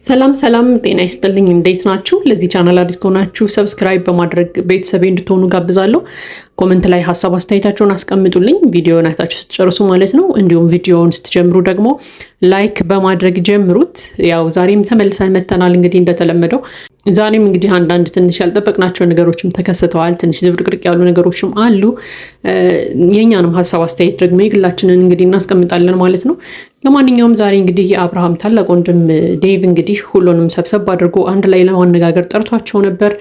ሰላም ሰላም ጤና ይስጥልኝ እንዴት ናችሁ? ለዚህ ቻናል አዲስ ከሆናችሁ ሰብስክራይብ በማድረግ ቤተሰቤ እንድትሆኑ ጋብዛለሁ። ኮሜንት ላይ ሐሳብ አስተያየታችሁን አስቀምጡልኝ ቪዲዮውን አይታችሁ ስትጨርሱ ማለት ነው። እንዲሁም ቪዲዮውን ስትጀምሩ ደግሞ ላይክ በማድረግ ጀምሩት። ያው ዛሬም ተመልሰን መተናል እንግዲህ እንደተለመደው ዛሬም እንግዲህ አንዳንድ ትንሽ ያልጠበቅናቸው ነገሮችም ተከስተዋል። ትንሽ ዝብርቅርቅ ያሉ ነገሮችም አሉ። የኛንም ሐሳብ አስተያየት ደግሞ የግላችንን እንግዲህ እናስቀምጣለን ማለት ነው። ለማንኛውም ዛሬ እንግዲህ የአብርሃም ታላቅ ወንድም ዴቭ እንግዲህ ሁሉንም ሰብሰብ አድርጎ አንድ ላይ ለማነጋገር ጠርቷቸው ነበር።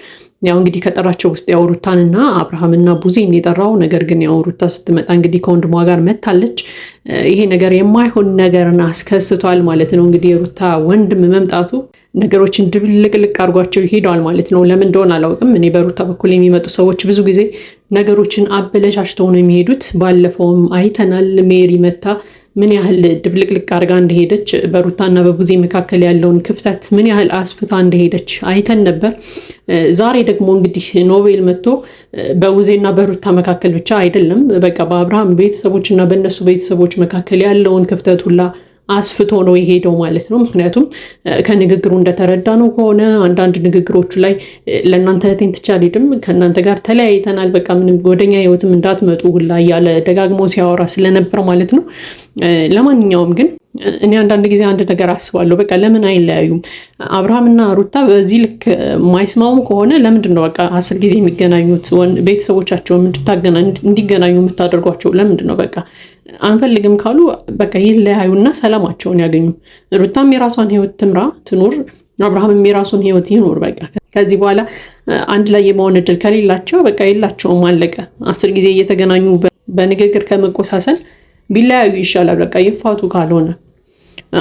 ያው እንግዲህ ከጠራቸው ውስጥ ያው ሩታንና አብርሃምና ቡዜን የጠራው ነገር ግን ያው ሩታ ስትመጣ እንግዲህ ከወንድሟ ጋር መታለች። ይሄ ነገር የማይሆን ነገርን አስከስቷል ማለት ነው። እንግዲህ የሩታ ወንድም መምጣቱ ነገሮችን ድብልቅልቅ አድርጓቸው ይሄዳል ማለት ነው። ለምን እንደሆነ አላውቅም። እኔ በሩታ በኩል የሚመጡ ሰዎች ብዙ ጊዜ ነገሮችን አበለሻሽተው ነው የሚሄዱት። ባለፈውም አይተናል ሜሪ መታ ምን ያህል ድብልቅልቅ አድርጋ እንደሄደች በሩታና በቡዜ መካከል ያለውን ክፍተት ምን ያህል አስፍታ እንደሄደች አይተን ነበር። ዛሬ ደግሞ እንግዲህ ኖቤል መጥቶ በቡዜና በሩታ መካከል ብቻ አይደለም በቃ በአብርሃም ቤተሰቦችና በእነሱ ቤተሰቦች መካከል ያለውን ክፍተት ሁላ አስፍቶ ነው የሄደው ማለት ነው። ምክንያቱም ከንግግሩ እንደተረዳ ነው ከሆነ አንዳንድ ንግግሮቹ ላይ ለእናንተ እህቴን ትቼ አልሄድም፣ ከእናንተ ጋር ተለያይተናል፣ በቃ ምንም ወደኛ ህይወትም እንዳትመጡ ሁላ እያለ ደጋግሞ ሲያወራ ስለነበር ማለት ነው። ለማንኛውም ግን እኔ አንዳንድ ጊዜ አንድ ነገር አስባለሁ። በቃ ለምን አይለያዩም? አብርሃምና ሩታ በዚህ ልክ የማይስማሙ ከሆነ ለምንድን ነው በቃ 10 ጊዜ የሚገናኙት? ቤተሰቦቻቸውን እንዲገናኙ የምታደርጓቸው ለምንድን ነው? በቃ አንፈልግም ካሉ በቃ ይለያዩና ሰላማቸውን ያገኙ። ሩታም የራሷን ህይወት ትምራ ትኑር፣ አብርሃምም የራሱን ህይወት ይኑር። በቃ ከዚህ በኋላ አንድ ላይ የመሆን እድል ከሌላቸው በቃ የላቸውም፣ አለቀ። 10 ጊዜ እየተገናኙ በንግግር ከመቆሳሰል ቢለያዩ ይሻላል። በቃ ይፋቱ ካልሆነ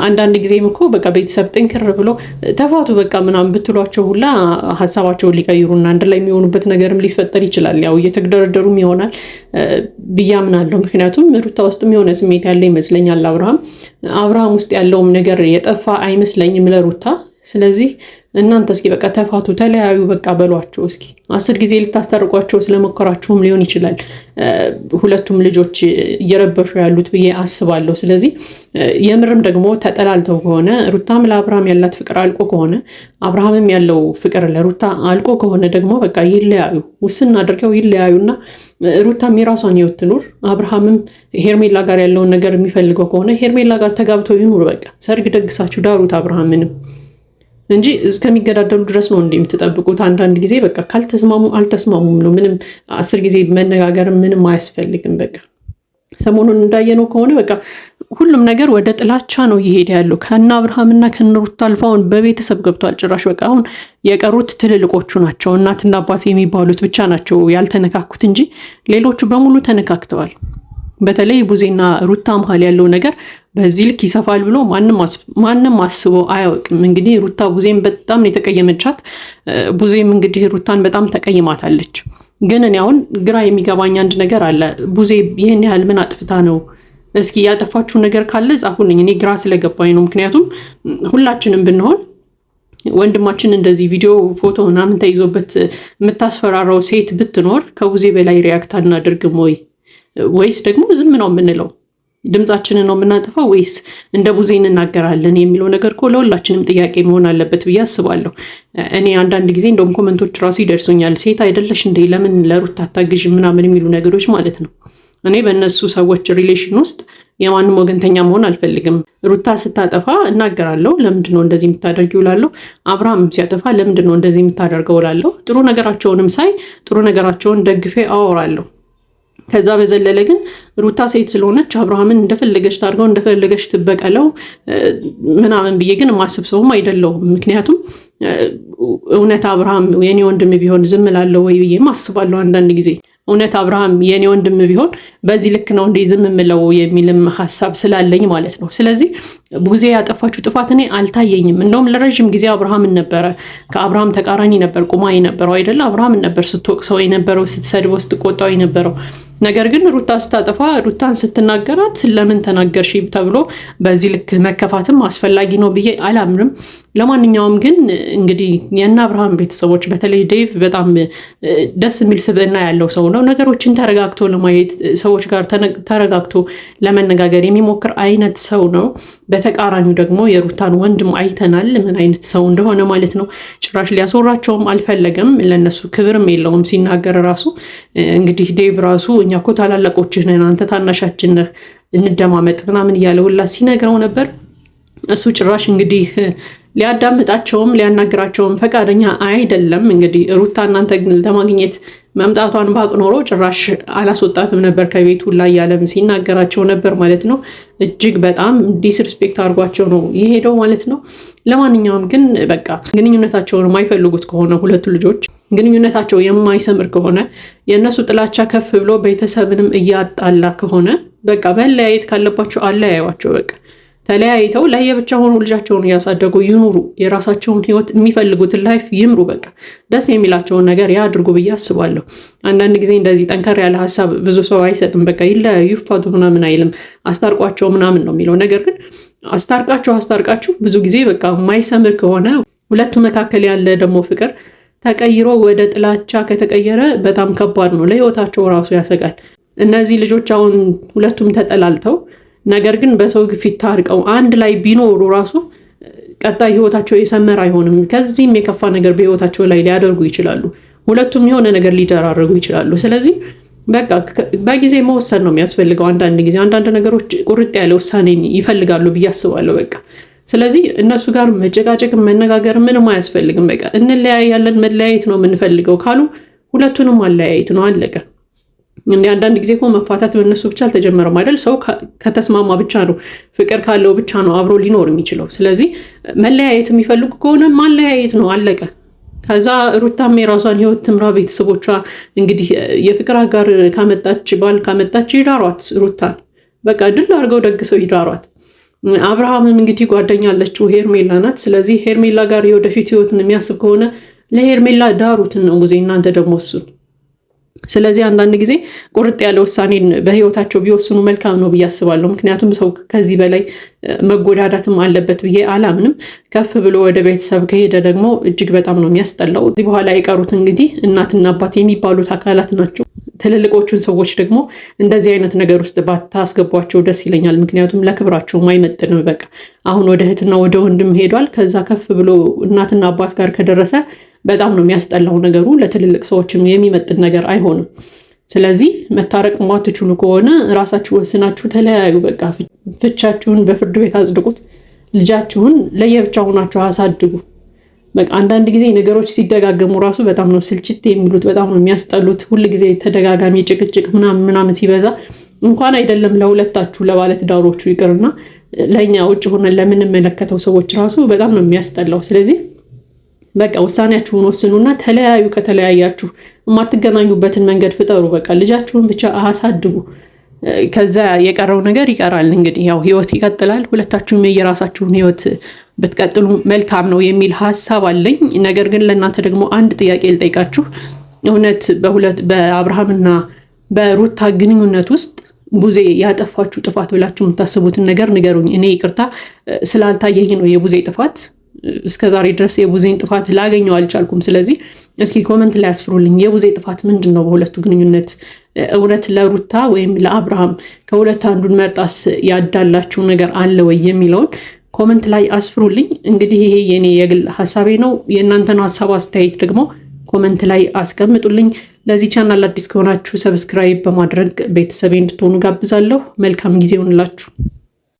አንዳንድ ጊዜም እኮ በቃ ቤተሰብ ጥንክር ብሎ ተፋቱ በቃ ምናምን ብትሏቸው ሁላ ሀሳባቸውን ሊቀይሩና አንድ ላይ የሚሆኑበት ነገርም ሊፈጠር ይችላል። ያው እየተግደረደሩም ይሆናል ብዬ አምናለሁ። ምክንያቱም ሩታ ውስጥም የሆነ ስሜት ያለ ይመስለኛል። አብርሃም ውስጥ ያለውም ነገር የጠፋ አይመስለኝም ለሩታ። ስለዚህ እናንተ እስኪ በቃ ተፋቱ ተለያዩ በቃ በሏቸው። እስኪ 10 ጊዜ ልታስታርቋቸው ስለመከራችሁም ሊሆን ይችላል ሁለቱም ልጆች እየረበሹ ያሉት ብዬ አስባለሁ። ስለዚህ የምርም ደግሞ ተጠላልተው ከሆነ ሩታም ለአብርሃም ያላት ፍቅር አልቆ ከሆነ አብርሃምም ያለው ፍቅር ለሩታ አልቆ ከሆነ ደግሞ በቃ ይለያዩ፣ ውስን አድርገው ይለያዩና ሩታም የራሷን ህይወት ትኑር፣ አብርሃምም ሄርሜላ ጋር ያለውን ነገር የሚፈልገው ከሆነ ሄርሜላ ጋር ተጋብተው ይኑር። በቃ ሰርግ ደግሳችሁ ዳሩት አብርሃምንም እንጂ እስከሚገዳደሉ ድረስ ነው እንዴ የምትጠብቁት? አንዳንድ ጊዜ በቃ ካልተስማሙ አልተስማሙም ነው። ምንም 10 ጊዜ መነጋገር ምንም አያስፈልግም። በቃ ሰሞኑን እንዳየነው ከሆነ በቃ ሁሉም ነገር ወደ ጥላቻ ነው እየሄደ ያለው። ከነ አብርሃምና ከነ ሩታ አልፋውን በቤተሰብ ገብቷል ጭራሽ። በቃ አሁን የቀሩት ትልልቆቹ ናቸው፣ እናትና አባት የሚባሉት ብቻ ናቸው ያልተነካኩት እንጂ ሌሎቹ በሙሉ ተነካክተዋል። በተለይ ቡዜና ሩታ መሀል ያለው ነገር በዚህ ልክ ይሰፋል ብሎ ማንም አስቦ አያውቅም። እንግዲህ ሩታ ቡዜን በጣም የተቀየመቻት፣ ቡዜም እንግዲህ ሩታን በጣም ተቀይማታለች። ግን እኔ አሁን ግራ የሚገባኝ አንድ ነገር አለ። ቡዜ ይህን ያህል ምን አጥፍታ ነው? እስኪ ያጠፋችሁ ነገር ካለ ጻፉልኝ። እኔ ግራ ስለገባኝ ነው። ምክንያቱም ሁላችንም ብንሆን ወንድማችን እንደዚህ ቪዲዮ ፎቶ ምናምን ተይዞበት የምታስፈራራው ሴት ብትኖር ከቡዜ በላይ ሪያክት አናደርግም ወይ? ወይስ ደግሞ ዝም ነው የምንለው? ድምጻችንን ነው የምናጠፋው ወይስ እንደ ቡዜ እንናገራለን የሚለው ነገር እኮ ለሁላችንም ጥያቄ መሆን አለበት ብዬ አስባለሁ። እኔ አንዳንድ ጊዜ እንደውም ኮመንቶች ራሱ ይደርሱኛል። ሴት አይደለሽ እንዴ ለምን ለሩታ አታግዥ ምናምን የሚሉ ነገሮች ማለት ነው። እኔ በእነሱ ሰዎች ሪሌሽን ውስጥ የማንም ወገንተኛ መሆን አልፈልግም። ሩታ ስታጠፋ እናገራለሁ፣ ለምንድን ነው እንደዚህ የምታደርጊው እላለሁ። አብርሃም ሲያጠፋ ለምንድን ነው እንደዚህ የምታደርገው እላለሁ። ጥሩ ነገራቸውንም ሳይ ጥሩ ነገራቸውን ደግፌ አወራለሁ። ከዛ በዘለለ ግን ሩታ ሴት ስለሆነች አብርሃምን እንደፈለገች ታርገው እንደፈለገች ትበቀለው ምናምን ብዬ ግን ማስብ ሰውም አይደለሁም። ምክንያቱም እውነት አብርሃም የኔ ወንድም ቢሆን ዝም እላለሁ ወይ ብዬ አስባለሁ አንዳንድ ጊዜ። እውነት አብርሃም የኔ ወንድም ቢሆን በዚህ ልክ ነው እንዴ ዝም የምለው የሚልም ሀሳብ ስላለኝ ማለት ነው። ስለዚህ ቡዜ ያጠፋችሁ ጥፋት እኔ አልታየኝም። እንደውም ለረዥም ጊዜ አብርሃምን ነበረ፣ ከአብርሃም ተቃራኒ ነበር ቁማ የነበረው አይደለ? አብርሃምን ነበር ስትወቅሰው የነበረው፣ ስትሰድበው ስትቆጣው የነበረው። ነገር ግን ሩታ ስታጠፋ ሩታን ስትናገራት ለምን ተናገርሽ ተብሎ በዚህ ልክ መከፋትም አስፈላጊ ነው ብዬ አላምንም። ለማንኛውም ግን እንግዲህ የእነ አብርሃም ቤተሰቦች በተለይ ዴቭ በጣም ደስ የሚል ስብዕና ያለው ሰው ነው። ነገሮችን ተረጋግቶ ለማየት ሰዎች ጋር ተረጋግቶ ለመነጋገር የሚሞክር አይነት ሰው ነው። በተቃራኒው ደግሞ የሩታን ወንድም አይተናል ምን አይነት ሰው እንደሆነ ማለት ነው። ጭራሽ ሊያስወራቸውም አልፈለገም። ለነሱ ክብርም የለውም ሲናገር ራሱ። እንግዲህ ዴቭ ራሱ እኛ እኮ ታላላቆችህ ነን፣ አንተ ታናሻችን ነህ፣ እንደማመጥ ምናምን እያለ ሁላ ሲነግረው ነበር። እሱ ጭራሽ እንግዲህ ሊያዳምጣቸውም ሊያናግራቸውም ፈቃደኛ አይደለም። እንግዲህ ሩታ እናንተ ግን ለማግኘት መምጣቷን ባቅ ኖሮ ጭራሽ አላስወጣትም ነበር ከቤቱ ላይ ያለም ሲናገራቸው ነበር ማለት ነው። እጅግ በጣም ዲስሪስፔክት አድርጓቸው ነው የሄደው ማለት ነው። ለማንኛውም ግን በቃ ግንኙነታቸውን የማይፈልጉት ከሆነ ሁለቱ ልጆች ግንኙነታቸው የማይሰምር ከሆነ የእነሱ ጥላቻ ከፍ ብሎ ቤተሰብንም እያጣላ ከሆነ በቃ መለያየት ካለባቸው አለያዩዋቸው። በቃ ተለያይተው ለየብቻ ሆኖ ልጃቸውን እያሳደጉ ይኑሩ። የራሳቸውን ህይወት የሚፈልጉትን ላይፍ ይምሩ። በቃ ደስ የሚላቸውን ነገር ያድርጉ ብዬ አስባለሁ። አንዳንድ ጊዜ እንደዚህ ጠንከር ያለ ሀሳብ ብዙ ሰው አይሰጥም። በቃ ይለያዩ ይፋቱ ምናምን አይልም። አስታርቋቸው ምናምን ነው የሚለው። ነገር ግን አስታርቃችሁ ብዙ ጊዜ በቃ የማይሰምር ከሆነ ሁለቱ መካከል ያለ ደግሞ ፍቅር ተቀይሮ ወደ ጥላቻ ከተቀየረ በጣም ከባድ ነው። ለህይወታቸው ራሱ ያሰጋል። እነዚህ ልጆች አሁን ሁለቱም ተጠላልተው ነገር ግን በሰው ግፊት ታርቀው አንድ ላይ ቢኖሩ ራሱ ቀጣይ ህይወታቸው የሰመረ አይሆንም። ከዚህም የከፋ ነገር በህይወታቸው ላይ ሊያደርጉ ይችላሉ። ሁለቱም የሆነ ነገር ሊደራረጉ ይችላሉ። ስለዚህ በቃ በጊዜ መወሰን ነው የሚያስፈልገው። አንዳንድ ነገሮች ቁርጥ ያለ ውሳኔን ይፈልጋሉ ብዬ አስባለሁ። በቃ ስለዚህ እነሱ ጋር መጨቃጨቅ መነጋገር ምንም አያስፈልግም። በቃ እንለያያለን መለያየት ነው የምንፈልገው ካሉ ሁለቱንም አለያየት ነው አለቀ። እንደ አንዳንድ ጊዜ እኮ መፋታት በእነሱ ብቻ አልተጀመረም አይደል? ሰው ከተስማማ ብቻ ነው ፍቅር ካለው ብቻ ነው አብሮ ሊኖር የሚችለው። ስለዚህ መለያየት የሚፈልጉ ከሆነ ማለያየት ነው አለቀ። ከዛ ሩታም የራሷን ህይወት ትምራ። ቤተሰቦቿ እንግዲህ የፍቅር አጋር ካመጣች ባል ካመጣች ይዳሯት ሩታን በቃ ድል አድርገው ደግሰው ይዳሯት። አብርሃምም እንግዲህ ጓደኛ አለችው ሄርሜላ ናት። ስለዚህ ሄርሜላ ጋር የወደፊት ህይወትን የሚያስብ ከሆነ ለሄርሜላ ዳሩትን ነው ጊዜ እናንተ ደግሞ እሱን። ስለዚህ አንዳንድ ጊዜ ቁርጥ ያለ ውሳኔን በህይወታቸው ቢወስኑ መልካም ነው ብዬ አስባለሁ። ምክንያቱም ሰው ከዚህ በላይ መጎዳዳትም አለበት ብዬ አላምንም። ከፍ ብሎ ወደ ቤተሰብ ከሄደ ደግሞ እጅግ በጣም ነው የሚያስጠላው። እዚህ በኋላ የቀሩት እንግዲህ እናትና አባት የሚባሉት አካላት ናቸው። ትልልቆቹን ሰዎች ደግሞ እንደዚህ አይነት ነገር ውስጥ ባታስገቧቸው ደስ ይለኛል። ምክንያቱም ለክብራቸው አይመጥንም። በቃ አሁን ወደ እህትና ወደ ወንድም ሄዷል። ከዛ ከፍ ብሎ እናትና አባት ጋር ከደረሰ በጣም ነው የሚያስጠላው ነገሩ። ለትልልቅ ሰዎችም የሚመጥን ነገር አይሆንም። ስለዚህ መታረቅ ማትችሉ ከሆነ ራሳችሁ ወስናችሁ ተለያዩ። በቃ ፍቻችሁን በፍርድ ቤት አጽድቁት። ልጃችሁን ለየብቻ ሆናችሁ አሳድጉ። በቃ አንዳንድ ጊዜ ነገሮች ሲደጋገሙ ራሱ በጣም ነው ስልችት የሚሉት፣ በጣም ነው የሚያስጠሉት። ሁል ጊዜ ተደጋጋሚ ጭቅጭቅ ምናምን ሲበዛ እንኳን አይደለም ለሁለታችሁ ለባለትዳሮቹ ይቅርና ለእኛ ውጭ ሆነን ለምንመለከተው ሰዎች ራሱ በጣም ነው የሚያስጠላው። ስለዚህ በቃ ውሳኔያችሁን ወስኑና ተለያዩ። ከተለያያችሁ የማትገናኙበትን መንገድ ፍጠሩ። በቃ ልጃችሁን ብቻ አሳድጉ። ከዛ የቀረው ነገር ይቀራል። እንግዲህ ያው ህይወት ይቀጥላል። ሁለታችሁም የራሳችሁን ህይወት ብትቀጥሉ መልካም ነው የሚል ሀሳብ አለኝ። ነገር ግን ለእናንተ ደግሞ አንድ ጥያቄ ልጠይቃችሁ። እውነት በአብርሃምና በሩታ ግንኙነት ውስጥ ቡዜ ያጠፋችሁ ጥፋት ብላችሁ የምታስቡትን ነገር ንገሩኝ። እኔ ይቅርታ ስላልታየኝ ነው የቡዜ ጥፋት። እስከዛሬ ድረስ የቡዜን ጥፋት ላገኘው አልቻልኩም። ስለዚህ እስኪ ኮመንት ላይ አስፍሩልኝ። የቡዜ ጥፋት ምንድን ነው በሁለቱ ግንኙነት? እውነት ለሩታ ወይም ለአብርሃም ከሁለት አንዱን መርጣስ ያዳላችሁ ነገር አለ ወይ የሚለውን ኮመንት ላይ አስፍሩልኝ። እንግዲህ ይሄ የኔ የግል ሀሳቤ ነው። የእናንተን ሀሳብ አስተያየት ደግሞ ኮመንት ላይ አስቀምጡልኝ። ለዚህ ቻናል አዲስ ከሆናችሁ ሰብስክራይብ በማድረግ ቤተሰቤ እንድትሆኑ ጋብዛለሁ። መልካም ጊዜ ይሁንላችሁ።